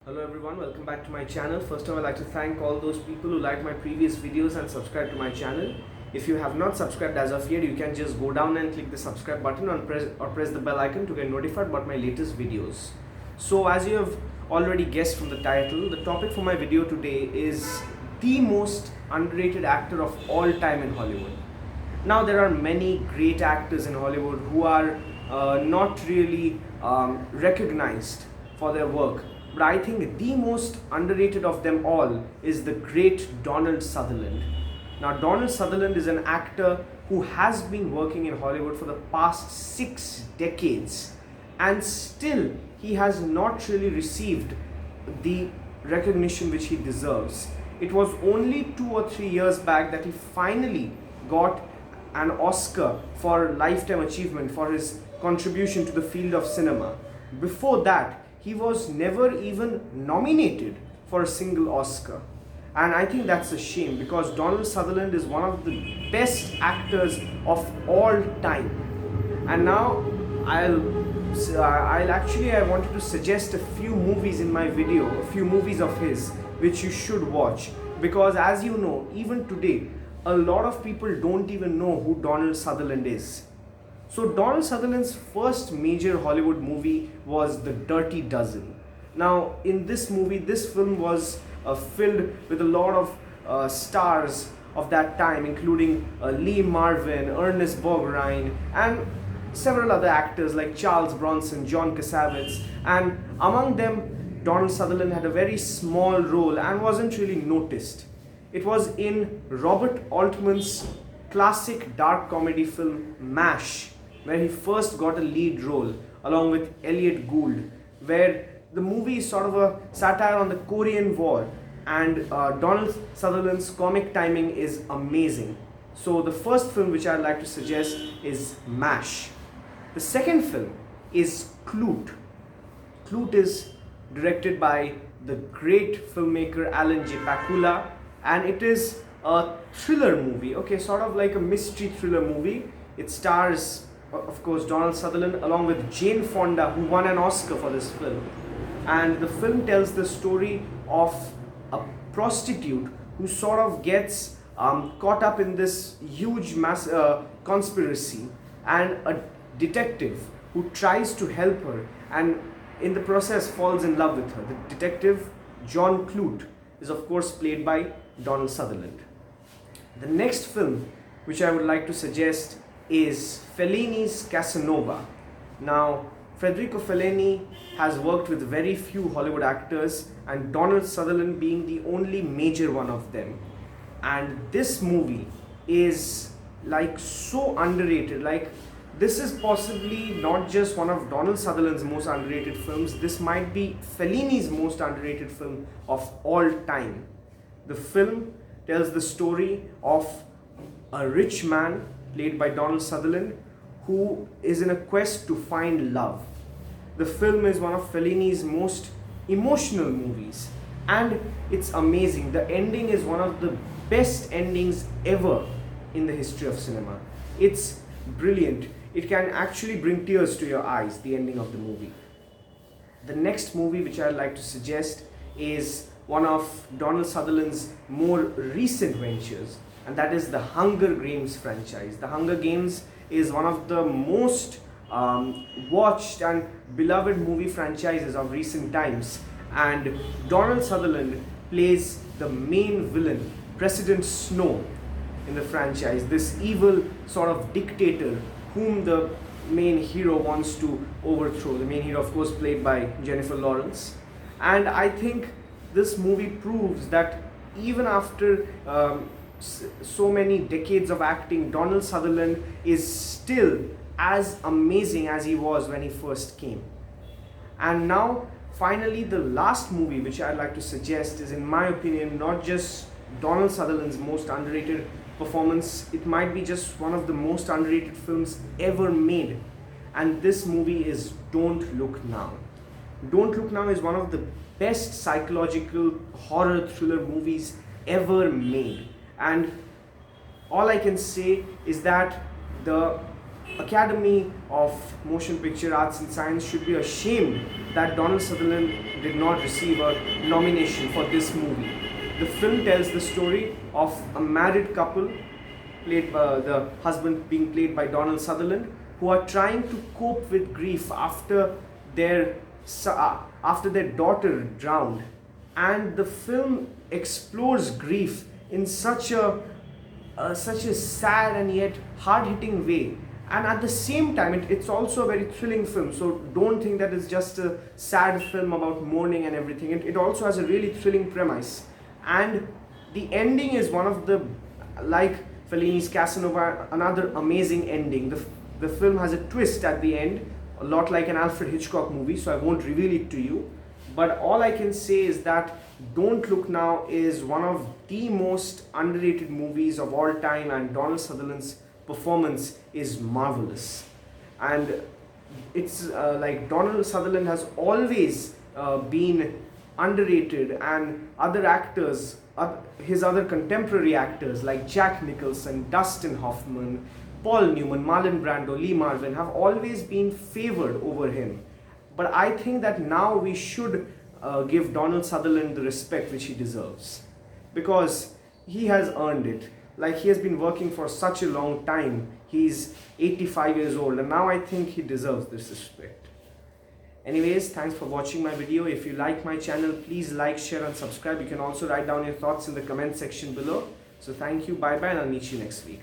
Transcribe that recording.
Hello everyone, welcome back to my channel. First of all, I'd like to thank all those people who liked my previous videos and subscribe to my channel. If you have not subscribed as of yet, you can just go down and click the subscribe button and press the bell icon to get notified about my latest videos. So as you have already guessed from the title, the topic for my video today is the most underrated actor of all time in Hollywood. Now there are many great actors in Hollywood who are not really recognized for their work. But I think the most underrated of them all is the great Donald Sutherland. Now, Donald Sutherland is an actor who has been working in Hollywood for the past 6 decades, and still he has not really received the recognition which he deserves. It was only 2 or 3 years back that he finally got an Oscar for Lifetime Achievement for his contribution to the field of cinema. Before that, he was never even nominated for a single Oscar. And I think that's a shame because Donald Sutherland is one of the best actors of all time. And now I wanted to suggest a few movies in my video, a few movies of his which you should watch, because as you know, even today a lot of people don't even know who Donald Sutherland is. So Donald Sutherland's first major Hollywood movie was The Dirty Dozen. Now in this movie, this film was filled with a lot of stars of that time, including Lee Marvin, Ernest Borgnine, and several other actors like Charles Bronson, John Cassavetes, and among them Donald Sutherland had a very small role and wasn't really noticed. It was in Robert Altman's classic dark comedy film MASH, where he first got a lead role along with Elliot Gould, where the movie is sort of a satire on the Korean War, and Donald Sutherland's comic timing is amazing. So the first film which I'd like to suggest is MASH. The second film is Klute. Klute is directed by the great filmmaker Alan J. Pakula, and it is a thriller movie, sort of like a mystery thriller movie. It stars, of course, Donald Sutherland along with Jane Fonda, who won an Oscar for this film. And the film tells the story of a prostitute who sort of gets caught up in this huge conspiracy, and a detective who tries to help her and in the process falls in love with her. The detective, John Klute, is of course played by Donald Sutherland. The next film which I would like to suggest is Fellini's Casanova. Now, Federico Fellini has worked with very few Hollywood actors, and Donald Sutherland being the only major one of them. And this movie is like so underrated. Like, this is possibly not just one of Donald Sutherland's most underrated films, this might be Fellini's most underrated film of all time. The film tells the story of a rich man played by Donald Sutherland who is in a quest to find love. The film is one of Fellini's most emotional movies, and it's amazing. The ending is one of the best endings ever in the history of cinema. It's brilliant. It can actually bring tears to your eyes, the ending of the movie. The next movie which I'd like to suggest is one of Donald Sutherland's more recent ventures, and that is the Hunger Games franchise. The Hunger Games is one of the most watched and beloved movie franchises of recent times, and Donald Sutherland plays the main villain, President Snow, in the franchise, this evil sort of dictator whom the main hero wants to overthrow. The main hero, of course, played by Jennifer Lawrence. And I think this movie proves that even after so many decades of acting, Donald Sutherland is still as amazing as he was when he first came. And now, finally, the last movie which I'd like to suggest is, in my opinion, not just Donald Sutherland's most underrated performance, it might be just one of the most underrated films ever made. And this movie is Don't Look Now. Don't Look Now is one of the best psychological horror thriller movies ever made. And all I can say is that the Academy of Motion Picture Arts and Science should be ashamed that Donald Sutherland did not receive a nomination for this movie. The film tells the story of a married couple, played by the husband being played by Donald Sutherland, who are trying to cope with grief their after their daughter drowned. And the film explores grief in such a sad and yet hard-hitting way. And at the same time, it's also a very thrilling film. So don't think that it's just a sad film about mourning and everything. It also has a really thrilling premise. And the ending is one of the, like Fellini's Casanova, another amazing ending. The film has a twist at the end, a lot like an Alfred Hitchcock movie, so I won't reveal it to you. But all I can say is that Don't Look Now is one of the most underrated movies of all time, and Donald Sutherland's performance is marvelous. And it's like Donald Sutherland has always been underrated, and other actors, his other contemporary actors like Jack Nicholson, Dustin Hoffman, Paul Newman, Marlon Brando, Lee Marvin have always been favored over him. But I think that now we should give Donald Sutherland the respect which he deserves, because he has earned it. Like, he has been working for such a long time. He's 85 years old, and now I think he deserves this respect. Anyways, thanks for watching my video. If you like my channel, please like, share and subscribe. You can also write down your thoughts in the comment section below. So thank you, bye bye, and I'll meet you next week.